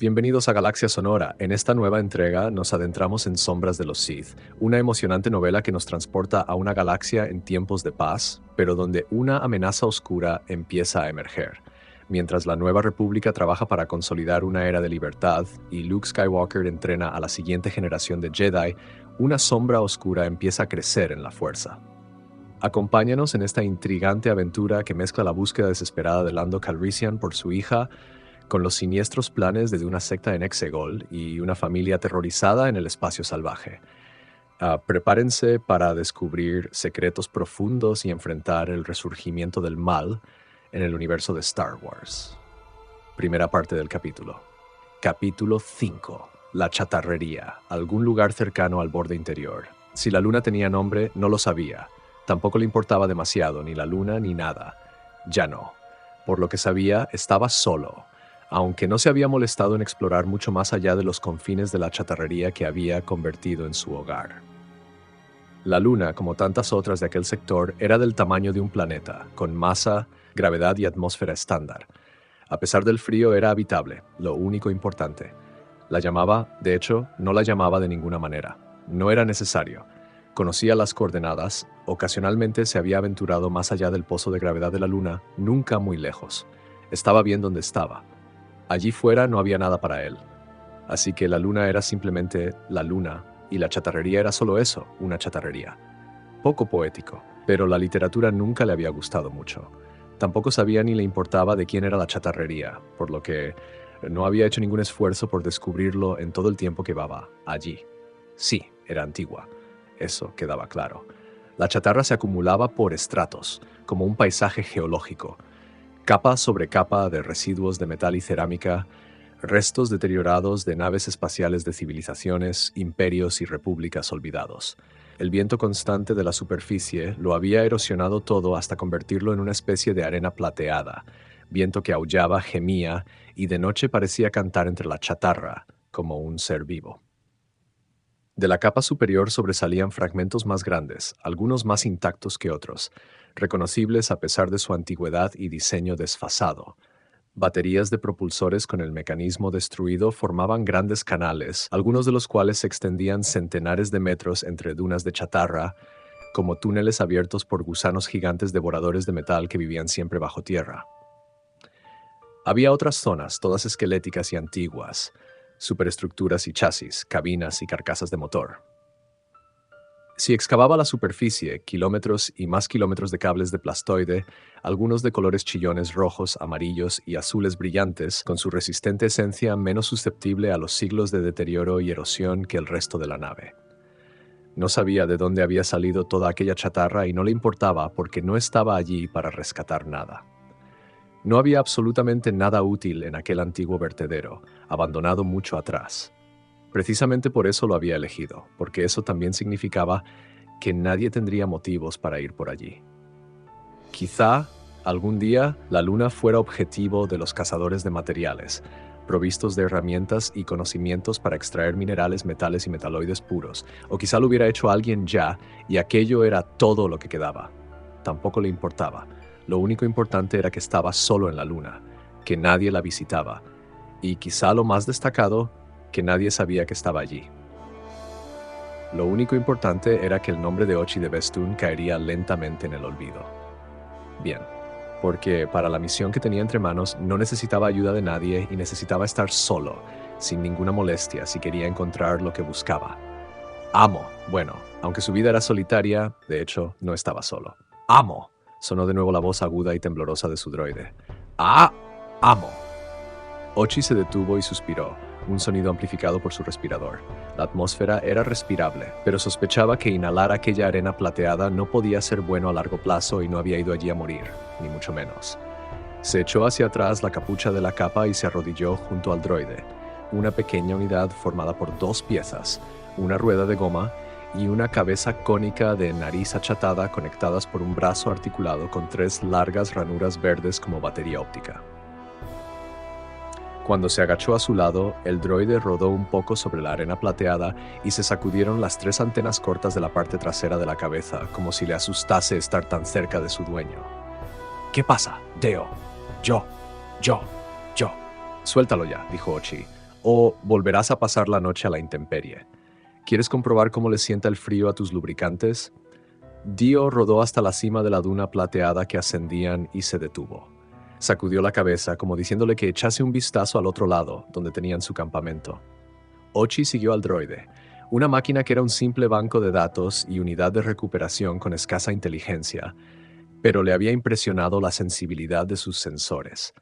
Bienvenidos a Galaxia Sonora. En esta nueva entrega nos adentramos en Sombras de los Sith, una emocionante novela que nos transporta a una galaxia en tiempos de paz, pero donde una amenaza oscura empieza a emerger. Mientras la Nueva República trabaja para consolidar una era de libertad y Luke Skywalker entrena a la siguiente generación de Jedi, una sombra oscura empieza a crecer en la Fuerza. Acompáñanos en esta intrigante aventura que mezcla la búsqueda desesperada de Lando Calrissian por su hija con los siniestros planes de una secta en Exegol y una familia aterrorizada en el espacio salvaje. Prepárense para descubrir secretos profundos y enfrentar el resurgimiento del mal en el universo de Star Wars. Primera parte del capítulo. Capítulo 5. La chatarrería, algún lugar cercano al borde interior. Si la luna tenía nombre, no lo sabía. Tampoco le importaba demasiado, ni la luna ni nada. Ya no. Por lo que sabía, estaba solo, aunque no se había molestado en explorar mucho más allá de los confines de la chatarrería que había convertido en su hogar. La luna, como tantas otras de aquel sector, era del tamaño de un planeta, con masa, gravedad y atmósfera estándar. A pesar del frío, era habitable, lo único importante. De hecho, no la llamaba de ninguna manera. No era necesario. Conocía las coordenadas, ocasionalmente se había aventurado más allá del pozo de gravedad de la luna, nunca muy lejos. Estaba bien donde estaba. Allí fuera no había nada para él. Así que la luna era simplemente la luna, y la chatarrería era solo eso, una chatarrería. Poco poético, pero la literatura nunca le había gustado mucho. Tampoco sabía ni le importaba de quién era la chatarrería, por lo que no había hecho ningún esfuerzo por descubrirlo en todo el tiempo que llevaba allí. Sí, era antigua. Eso quedaba claro. La chatarra se acumulaba por estratos, como un paisaje geológico. Capa sobre capa de residuos de metal y cerámica, restos deteriorados de naves espaciales de civilizaciones, imperios y repúblicas olvidados. El viento constante de la superficie lo había erosionado todo hasta convertirlo en una especie de arena plateada, viento que aullaba, gemía y de noche parecía cantar entre la chatarra, como un ser vivo. De la capa superior sobresalían fragmentos más grandes, algunos más intactos que otros, reconocibles a pesar de su antigüedad y diseño desfasado. Baterías de propulsores con el mecanismo destruido formaban grandes canales, algunos de los cuales se extendían centenares de metros entre dunas de chatarra, como túneles abiertos por gusanos gigantes devoradores de metal que vivían siempre bajo tierra. Había otras zonas, todas esqueléticas y antiguas, superestructuras y chasis, cabinas y carcasas de motor. Si excavaba la superficie, kilómetros y más kilómetros de cables de plastoide, algunos de colores chillones rojos, amarillos y azules brillantes, con su resistente esencia menos susceptible a los siglos de deterioro y erosión que el resto de la nave. No sabía de dónde había salido toda aquella chatarra y no le importaba porque no estaba allí para rescatar nada. No había absolutamente nada útil en aquel antiguo vertedero, abandonado mucho atrás. Precisamente por eso lo había elegido, porque eso también significaba que nadie tendría motivos para ir por allí. Quizá, algún día, la luna fuera objetivo de los cazadores de materiales, provistos de herramientas y conocimientos para extraer minerales, metales y metaloides puros, o quizá lo hubiera hecho alguien ya, y aquello era todo lo que quedaba. Tampoco le importaba. Lo único importante era que estaba solo en la luna, que nadie la visitaba, y quizá lo más destacado, que nadie sabía que estaba allí. Lo único importante era que el nombre de Ochi de Bestun caería lentamente en el olvido. Bien, porque para la misión que tenía entre manos no necesitaba ayuda de nadie y necesitaba estar solo, sin ninguna molestia, si quería encontrar lo que buscaba. Bueno, aunque su vida era solitaria, de hecho, no estaba solo. ¡Amo! Sonó de nuevo la voz aguda y temblorosa de su droide. ¡Amo! Ochi se detuvo y suspiró, un sonido amplificado por su respirador. La atmósfera era respirable, pero sospechaba que inhalar aquella arena plateada no podía ser bueno a largo plazo y no había ido allí a morir, ni mucho menos. Se echó hacia atrás la capucha de la capa y se arrodilló junto al droide, una pequeña unidad formada por dos piezas, una rueda de goma y una cabeza cónica de nariz achatada conectadas por un brazo articulado con tres largas ranuras verdes como batería óptica. Cuando se agachó a su lado, el droide rodó un poco sobre la arena plateada y se sacudieron las tres antenas cortas de la parte trasera de la cabeza, como si le asustase estar tan cerca de su dueño. «¿Qué pasa, Deo? Yo. Suéltalo ya», dijo Ochi. ¿O volverás a pasar la noche a la intemperie? ¿Quieres comprobar cómo le sienta el frío a tus lubricantes? Dio rodó hasta la cima de la duna plateada que ascendían y se detuvo. Sacudió la cabeza como diciéndole que echase un vistazo al otro lado, donde tenían su campamento. Ochi siguió al droide, una máquina que era un simple banco de datos y unidad de recuperación con escasa inteligencia, pero le había impresionado la sensibilidad de sus sensores.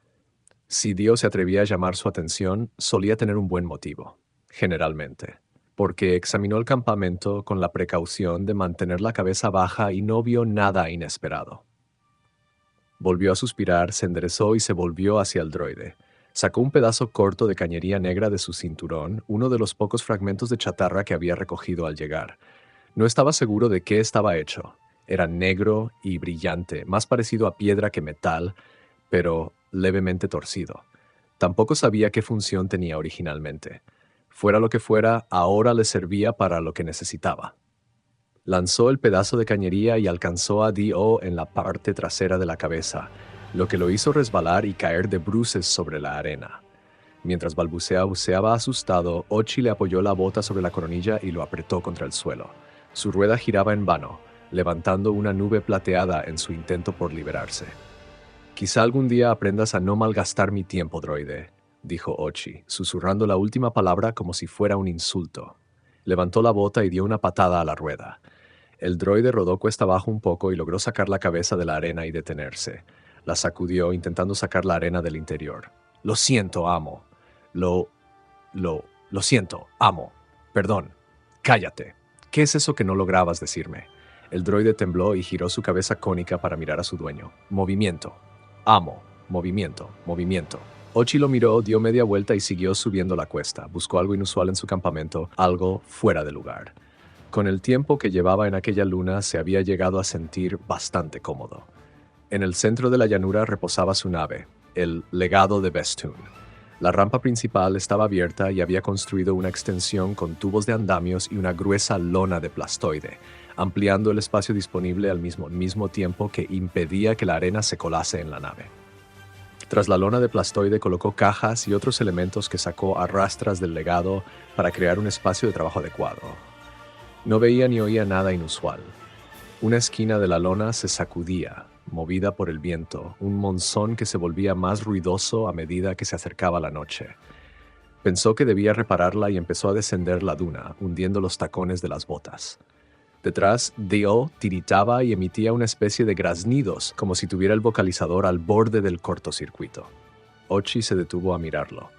Si Dio se atrevía a llamar su atención, solía tener un buen motivo, generalmente, porque examinó el campamento con la precaución de mantener la cabeza baja y no vio nada inesperado. Volvió a suspirar, se enderezó y se volvió hacia el droide. Sacó un pedazo corto de cañería negra de su cinturón, uno de los pocos fragmentos de chatarra que había recogido al llegar. No estaba seguro de qué estaba hecho. Era negro y brillante, más parecido a piedra que metal, pero levemente torcido. Tampoco sabía qué función tenía originalmente. Fuera lo que fuera, ahora le servía para lo que necesitaba. Lanzó el pedazo de cañería y alcanzó a D.O. en la parte trasera de la cabeza, lo que lo hizo resbalar y caer de bruces sobre la arena. Mientras balbuceaba asustado, Ochi le apoyó la bota sobre la coronilla y lo apretó contra el suelo. Su rueda giraba en vano, levantando una nube plateada en su intento por liberarse. «Quizá algún día aprendas a no malgastar mi tiempo, droide», dijo Ochi, susurrando la última palabra como si fuera un insulto. Levantó la bota y dio una patada a la rueda. El droide rodó cuesta abajo un poco y logró sacar la cabeza de la arena y detenerse. La sacudió, intentando sacar la arena del interior. «Lo siento, amo. Lo siento, amo. Perdón. Cállate. ¿Qué es eso que no lograbas decirme?» El droide tembló y giró su cabeza cónica para mirar a su dueño. «Movimiento. Amo. Movimiento. Movimiento». Ochi lo miró, dio media vuelta y siguió subiendo la cuesta. Buscó algo inusual en su campamento, algo fuera de lugar. Con el tiempo que llevaba en aquella luna, se había llegado a sentir bastante cómodo. En el centro de la llanura reposaba su nave, el Legado de Bestun. La rampa principal estaba abierta y había construido una extensión con tubos de andamios y una gruesa lona de plastoide, ampliando el espacio disponible al mismo tiempo que impedía que la arena se colase en la nave. Tras la lona de plastoide colocó cajas y otros elementos que sacó a rastras del legado para crear un espacio de trabajo adecuado. No veía ni oía nada inusual. Una esquina de la lona se sacudía, movida por el viento, un monzón que se volvía más ruidoso a medida que se acercaba la noche. Pensó que debía repararla y empezó a descender la duna, hundiendo los tacones de las botas. Detrás, Dio tiritaba y emitía una especie de graznidos, como si tuviera el vocalizador al borde del cortocircuito. Ochi se detuvo a mirarlo.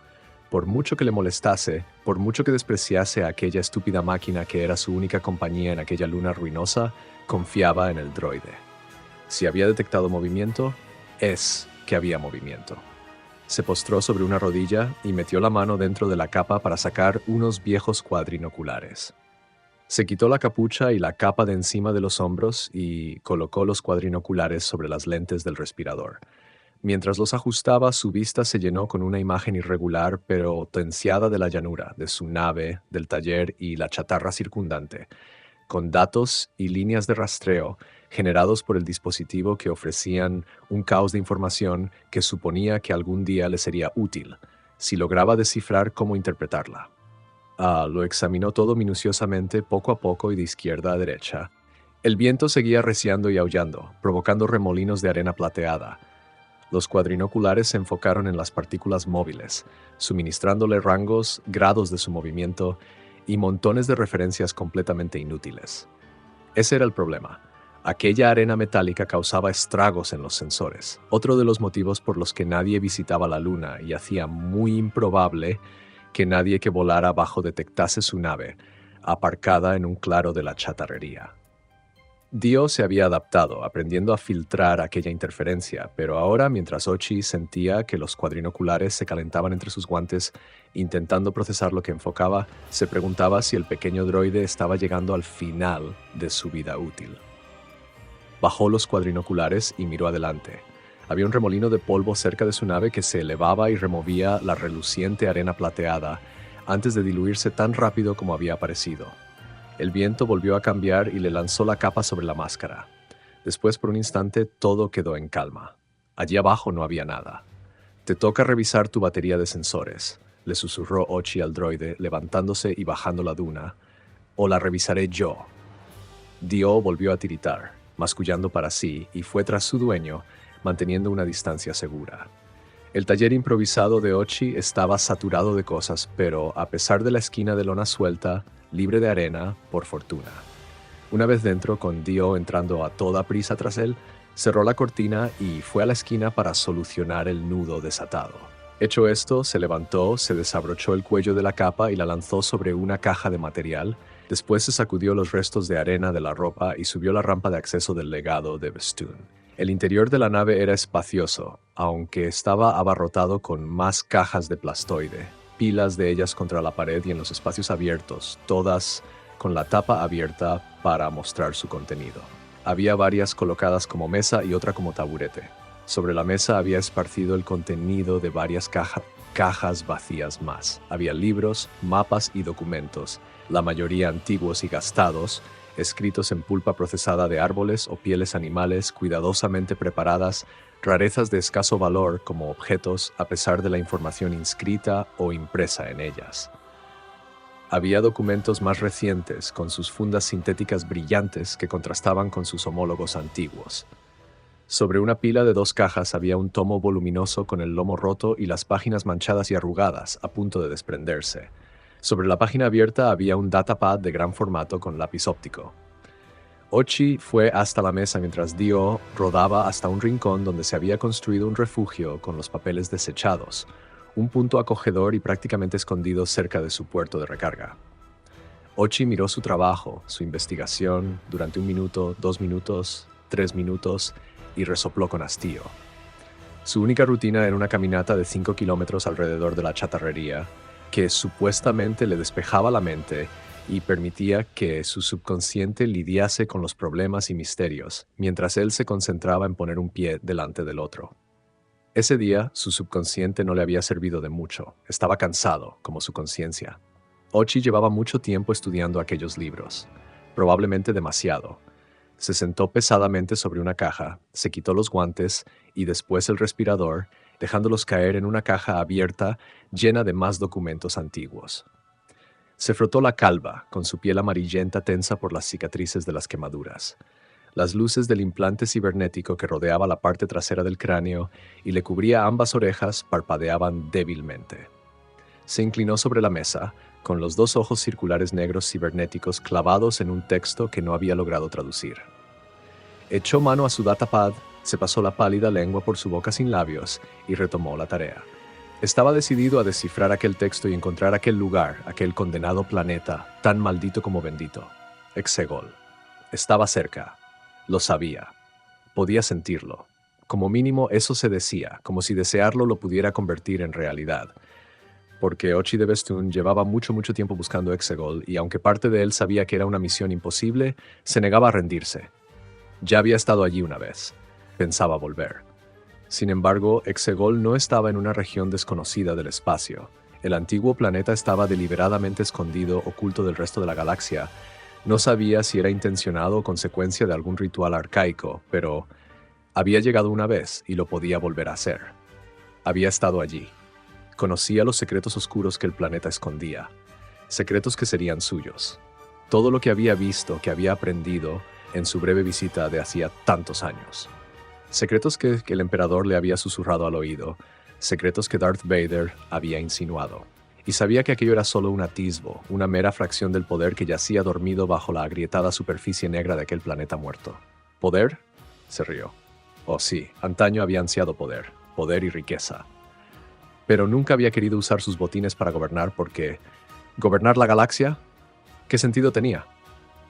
Por mucho que le molestase, por mucho que despreciase a aquella estúpida máquina que era su única compañía en aquella luna ruinosa, confiaba en el droide. Si había detectado movimiento, es que había movimiento. Se postró sobre una rodilla y metió la mano dentro de la capa para sacar unos viejos cuadrinoculares. Se quitó la capucha y la capa de encima de los hombros y colocó los cuadrinoculares sobre las lentes del respirador. Mientras los ajustaba, su vista se llenó con una imagen irregular pero tenseada de la llanura, de su nave, del taller y la chatarra circundante, con datos y líneas de rastreo generados por el dispositivo que ofrecían un caos de información que suponía que algún día le sería útil, si lograba descifrar cómo interpretarla. Lo examinó todo minuciosamente, poco a poco y de izquierda a derecha. El viento seguía reciando y aullando, provocando remolinos de arena plateada. Los cuadrinoculares se enfocaron en las partículas móviles, suministrándole rangos, grados de su movimiento y montones de referencias completamente inútiles. Ese era el problema. Aquella arena metálica causaba estragos en los sensores, otro de los motivos por los que nadie visitaba la Luna y hacía muy improbable que nadie que volara abajo detectase su nave, aparcada en un claro de la chatarrería. Dio se había adaptado, aprendiendo a filtrar aquella interferencia, pero ahora, mientras Ochi sentía que los cuadrinoculares se calentaban entre sus guantes, intentando procesar lo que enfocaba, se preguntaba si el pequeño droide estaba llegando al final de su vida útil. Bajó los cuadrinoculares y miró adelante. Había un remolino de polvo cerca de su nave que se elevaba y removía la reluciente arena plateada antes de diluirse tan rápido como había aparecido. El viento volvió a cambiar y le lanzó la capa sobre la máscara. Después, por un instante, todo quedó en calma. Allí abajo no había nada. «Te toca revisar tu batería de sensores». le susurró Ochi al droide, levantándose y bajando la duna. «O la revisaré yo». Dio volvió a tiritar, mascullando para sí, y fue tras su dueño, manteniendo una distancia segura. El taller improvisado de Ochi estaba saturado de cosas, pero a pesar de la esquina de lona suelta, libre de arena, por fortuna. Una vez dentro, con Dio entrando a toda prisa tras él, cerró la cortina y fue a la esquina para solucionar el nudo desatado. Hecho esto, se levantó, se desabrochó el cuello de la capa y la lanzó sobre una caja de material. Después se sacudió los restos de arena de la ropa y subió la rampa de acceso del legado de Bestoon. El interior de la nave era espacioso, aunque estaba abarrotado con más cajas de plastoide, pilas de ellas contra la pared y en los espacios abiertos, todas con la tapa abierta para mostrar su contenido. Había varias colocadas como mesa y otra como taburete. Sobre la mesa había esparcido el contenido de varias cajas vacías más. Había libros, mapas y documentos, la mayoría antiguos y gastados, escritos en pulpa procesada de árboles o pieles animales cuidadosamente preparadas, rarezas de escaso valor como objetos a pesar de la información inscrita o impresa en ellas. Había documentos más recientes con sus fundas sintéticas brillantes que contrastaban con sus homólogos antiguos. Sobre una pila de 2 cajas había un tomo voluminoso con el lomo roto y las páginas manchadas y arrugadas, a punto de desprenderse. Sobre la página abierta había un datapad de gran formato con lápiz óptico. Ochi fue hasta la mesa mientras Dio rodaba hasta un rincón donde se había construido un refugio con los papeles desechados, un punto acogedor y prácticamente escondido cerca de su puerto de recarga. Ochi miró su trabajo, su investigación, durante 1 minuto, 2 minutos, 3 minutos, y resopló con hastío. Su única rutina era una caminata de 5 kilómetros alrededor de la chatarrería, que supuestamente le despejaba la mente y permitía que su subconsciente lidiase con los problemas y misterios, mientras él se concentraba en poner un pie delante del otro. Ese día, su subconsciente no le había servido de mucho. Estaba cansado, como su conciencia. Ochi llevaba mucho tiempo estudiando aquellos libros, probablemente demasiado. Se sentó pesadamente sobre una caja, se quitó los guantes y después el respirador, dejándolos caer en una caja abierta llena de más documentos antiguos. Se frotó la calva, con su piel amarillenta tensa por las cicatrices de las quemaduras. Las luces del implante cibernético que rodeaba la parte trasera del cráneo y le cubría ambas orejas parpadeaban débilmente. Se inclinó sobre la mesa, con los 2 ojos circulares negros cibernéticos clavados en un texto que no había logrado traducir. Echó mano a su datapad, se pasó la pálida lengua por su boca sin labios y retomó la tarea. Estaba decidido a descifrar aquel texto y encontrar aquel lugar, aquel condenado planeta, tan maldito como bendito. Exegol. Estaba cerca. Lo sabía. Podía sentirlo. Como mínimo eso se decía, como si desearlo lo pudiera convertir en realidad. Porque Ochi de Bestoon llevaba mucho tiempo buscando Exegol y aunque parte de él sabía que era una misión imposible, se negaba a rendirse. Ya había estado allí una vez. Pensaba volver. Sin embargo, Exegol no estaba en una región desconocida del espacio. El antiguo planeta estaba deliberadamente escondido, oculto del resto de la galaxia. No sabía si era intencionado o consecuencia de algún ritual arcaico, pero había llegado una vez y lo podía volver a hacer. Había estado allí. Conocía los secretos oscuros que el planeta escondía, secretos que serían suyos. Todo lo que había visto, que había aprendido en su breve visita de hacía tantos años. Secretos que el emperador le había susurrado al oído, secretos que Darth Vader había insinuado. Y sabía que aquello era solo un atisbo, una mera fracción del poder que yacía dormido bajo la agrietada superficie negra de aquel planeta muerto. ¿Poder? Se rió. Oh sí, antaño había ansiado poder, poder y riqueza. Pero nunca había querido usar sus botines para gobernar porque... ¿gobernar la galaxia? ¿Qué sentido tenía?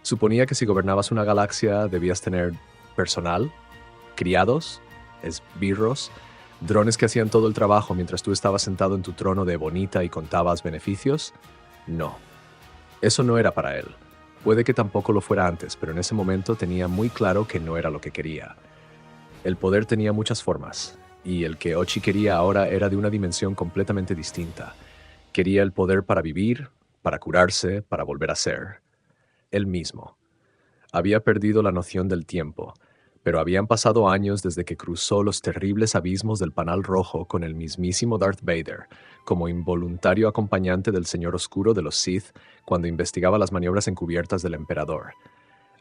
Suponía que si gobernabas una galaxia debías tener personal, criados, esbirros, drones que hacían todo el trabajo mientras tú estabas sentado en tu trono de bonita y contabas beneficios. No. Eso no era para él. Puede que tampoco lo fuera antes, pero en ese momento tenía muy claro que no era lo que quería. El poder tenía muchas formas, y el que Ochi quería ahora era de una dimensión completamente distinta. Quería el poder para vivir, para curarse, para volver a ser él mismo. Había perdido la noción del tiempo. Pero habían pasado años desde que cruzó los terribles abismos del Panal Rojo con el mismísimo Darth Vader, como involuntario acompañante del Señor Oscuro de los Sith cuando investigaba las maniobras encubiertas del Emperador.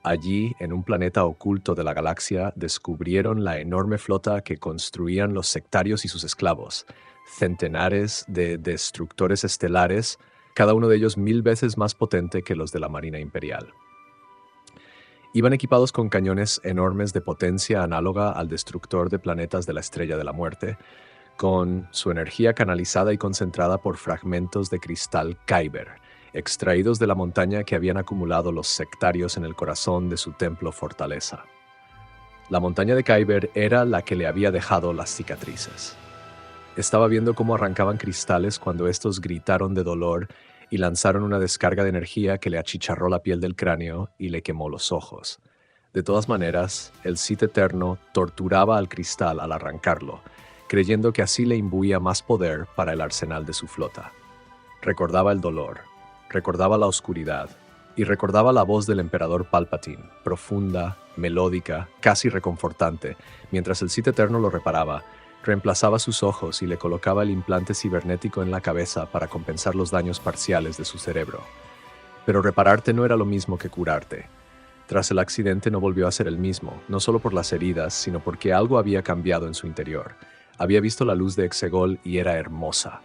Allí, en un planeta oculto de la galaxia, descubrieron la enorme flota que construían los sectarios y sus esclavos, centenares de destructores estelares, cada uno de ellos 1000 veces más potente que los de la Marina Imperial. Iban equipados con cañones enormes de potencia análoga al destructor de planetas de la Estrella de la Muerte, con su energía canalizada y concentrada por fragmentos de cristal Kyber, extraídos de la montaña que habían acumulado los sectarios en el corazón de su templo fortaleza. La montaña de Kyber era la que le había dejado las cicatrices. Estaba viendo cómo arrancaban cristales cuando estos gritaron de dolor y lanzaron una descarga de energía que le achicharró la piel del cráneo y le quemó los ojos. De todas maneras, el Sith Eterno torturaba al cristal al arrancarlo, creyendo que así le imbuía más poder para el arsenal de su flota. Recordaba el dolor, recordaba la oscuridad, y recordaba la voz del emperador Palpatine, profunda, melódica, casi reconfortante, mientras el Sith Eterno lo reparaba. Reemplazaba sus ojos y le colocaba el implante cibernético en la cabeza para compensar los daños parciales de su cerebro. Pero repararte no era lo mismo que curarte. Tras el accidente no volvió a ser el mismo, no solo por las heridas, sino porque algo había cambiado en su interior. Había visto la luz de Exegol y era hermosa,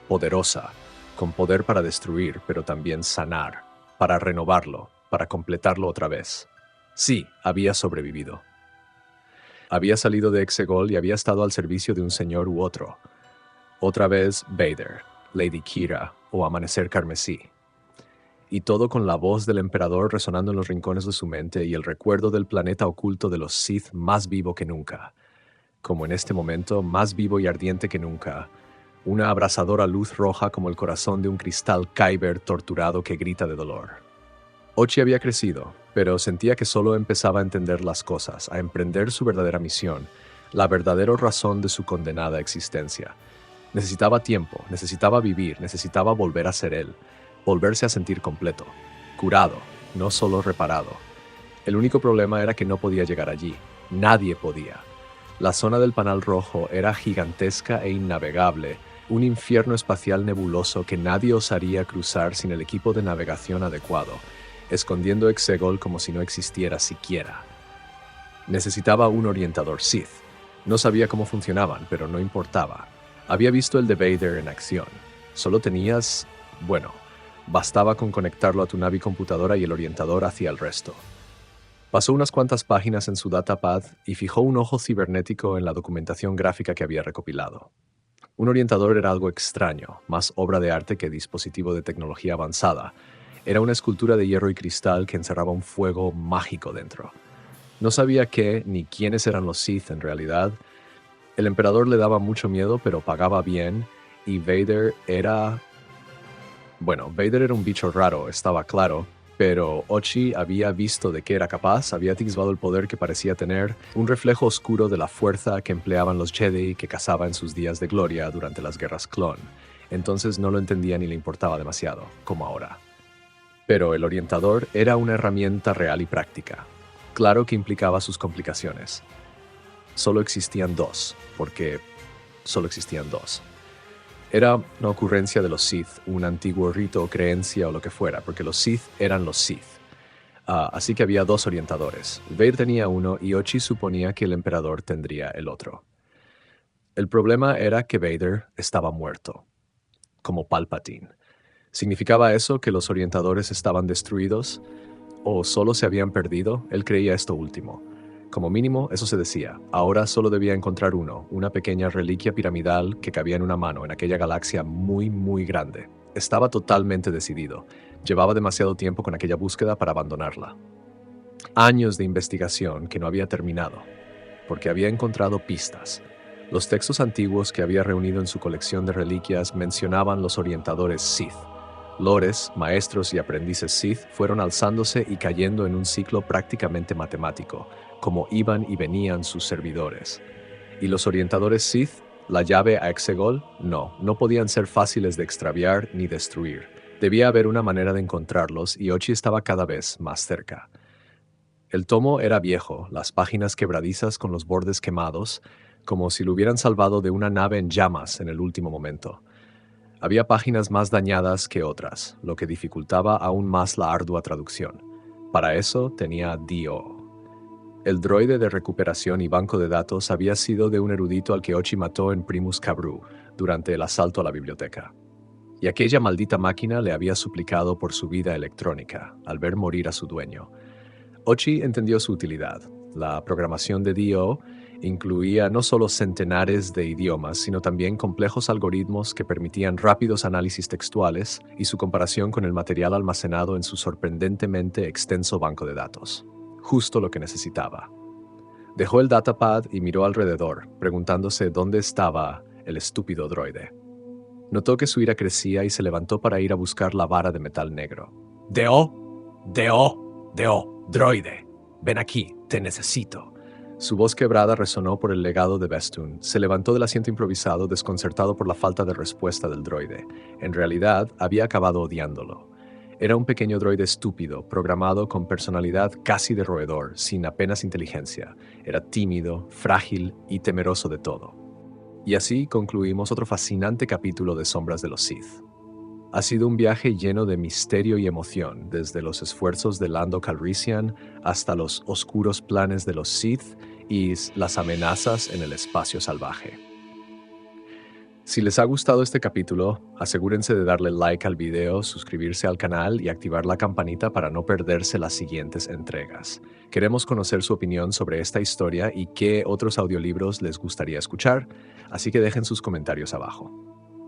poderosa, con poder para destruir, pero también sanar, para renovarlo, para completarlo otra vez. Sí, había sobrevivido. Había salido de Exegol y había estado al servicio de un señor u otro. Otra vez Vader, Lady Kira o Amanecer Carmesí. Y todo con la voz del emperador resonando en los rincones de su mente y el recuerdo del planeta oculto de los Sith más vivo que nunca. Como en este momento, más vivo y ardiente que nunca. Una abrasadora luz roja como el corazón de un cristal Kyber torturado que grita de dolor. Ochi había crecido, pero sentía que solo empezaba a entender las cosas, a emprender su verdadera misión, la verdadera razón de su condenada existencia. Necesitaba tiempo, necesitaba vivir, necesitaba volver a ser él, volverse a sentir completo, curado, no solo reparado. El único problema era que no podía llegar allí. Nadie podía. La zona del Panal Rojo era gigantesca e innavegable, un infierno espacial nebuloso que nadie osaría cruzar sin el equipo de navegación adecuado, escondiendo Exegol como si no existiera siquiera. Necesitaba un orientador Sith. No sabía cómo funcionaban, pero no importaba. Había visto el de Vader en acción. Solo tenías... bueno, bastaba con conectarlo a tu navicomputadora y el orientador hacía el resto. Pasó unas cuantas páginas en su datapad y fijó un ojo cibernético en la documentación gráfica que había recopilado. Un orientador era algo extraño, más obra de arte que dispositivo de tecnología avanzada. Era una escultura de hierro y cristal que encerraba un fuego mágico dentro. No sabía qué ni quiénes eran los Sith en realidad. El emperador le daba mucho miedo, pero pagaba bien, y Vader era... bueno, Vader era un bicho raro, estaba claro, pero Ochi había visto de qué era capaz, había atisbado el poder que parecía tener, un reflejo oscuro de la fuerza que empleaban los Jedi que cazaba en sus días de gloria durante las guerras clon. Entonces no lo entendía ni le importaba demasiado, como ahora. Pero el orientador era una herramienta real y práctica. Claro que implicaba sus complicaciones. Solo existían dos, porque solo existían dos. Era una ocurrencia de los Sith, un antiguo rito o creencia o lo que fuera, porque los Sith eran los Sith. Así que había dos orientadores. Vader tenía uno y Ochi suponía que el emperador tendría el otro. El problema era que Vader estaba muerto, como Palpatine. ¿Significaba eso que los orientadores estaban destruidos? ¿O solo se habían perdido? Él creía esto último. Como mínimo, eso se decía. Ahora solo debía encontrar uno, una pequeña reliquia piramidal que cabía en una mano en aquella galaxia muy, muy grande. Estaba totalmente decidido. Llevaba demasiado tiempo con aquella búsqueda para abandonarla. Años de investigación que no había terminado, porque había encontrado pistas. Los textos antiguos que había reunido en su colección de reliquias mencionaban los orientadores Sith. Lores, maestros y aprendices Sith fueron alzándose y cayendo en un ciclo prácticamente matemático, como iban y venían sus servidores. ¿Y los orientadores Sith? ¿La llave a Exegol? No podían ser fáciles de extraviar ni destruir. Debía haber una manera de encontrarlos y Ochi estaba cada vez más cerca. El tomo era viejo, las páginas quebradizas con los bordes quemados, como si lo hubieran salvado de una nave en llamas en el último momento. Había páginas más dañadas que otras, lo que dificultaba aún más la ardua traducción. Para eso tenía Dio. El droide de recuperación y banco de datos había sido de un erudito al que Ochi mató en Primus Cabru durante el asalto a la biblioteca. Y aquella maldita máquina le había suplicado por su vida electrónica, al ver morir a su dueño. Ochi entendió su utilidad. La programación de Dio incluía no solo centenares de idiomas, sino también complejos algoritmos que permitían rápidos análisis textuales y su comparación con el material almacenado en su sorprendentemente extenso banco de datos. Justo lo que necesitaba. Dejó el datapad y miró alrededor, preguntándose dónde estaba el estúpido droide. Notó que su ira crecía y se levantó para ir a buscar la vara de metal negro. «Deo, Deo, Deo, droide, ven aquí, te necesito». Su voz quebrada resonó por el legado de Bestun. Se levantó del asiento improvisado, desconcertado por la falta de respuesta del droide. En realidad, había acabado odiándolo. Era un pequeño droide estúpido, programado con personalidad casi de roedor, sin apenas inteligencia. Era tímido, frágil y temeroso de todo. Y así concluimos otro fascinante capítulo de Sombras de los Sith. Ha sido un viaje lleno de misterio y emoción, desde los esfuerzos de Lando Calrissian hasta los oscuros planes de los Sith y las amenazas en el espacio salvaje. Si les ha gustado este capítulo, asegúrense de darle like al video, suscribirse al canal y activar la campanita para no perderse las siguientes entregas. Queremos conocer su opinión sobre esta historia y qué otros audiolibros les gustaría escuchar, así que dejen sus comentarios abajo.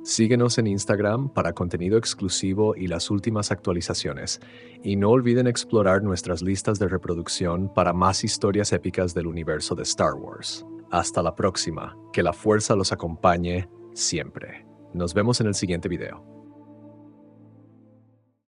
Síguenos en Instagram para contenido exclusivo y las últimas actualizaciones. Y no olviden explorar nuestras listas de reproducción para más historias épicas del universo de Star Wars. Hasta la próxima. Que la fuerza los acompañe siempre. Nos vemos en el siguiente video.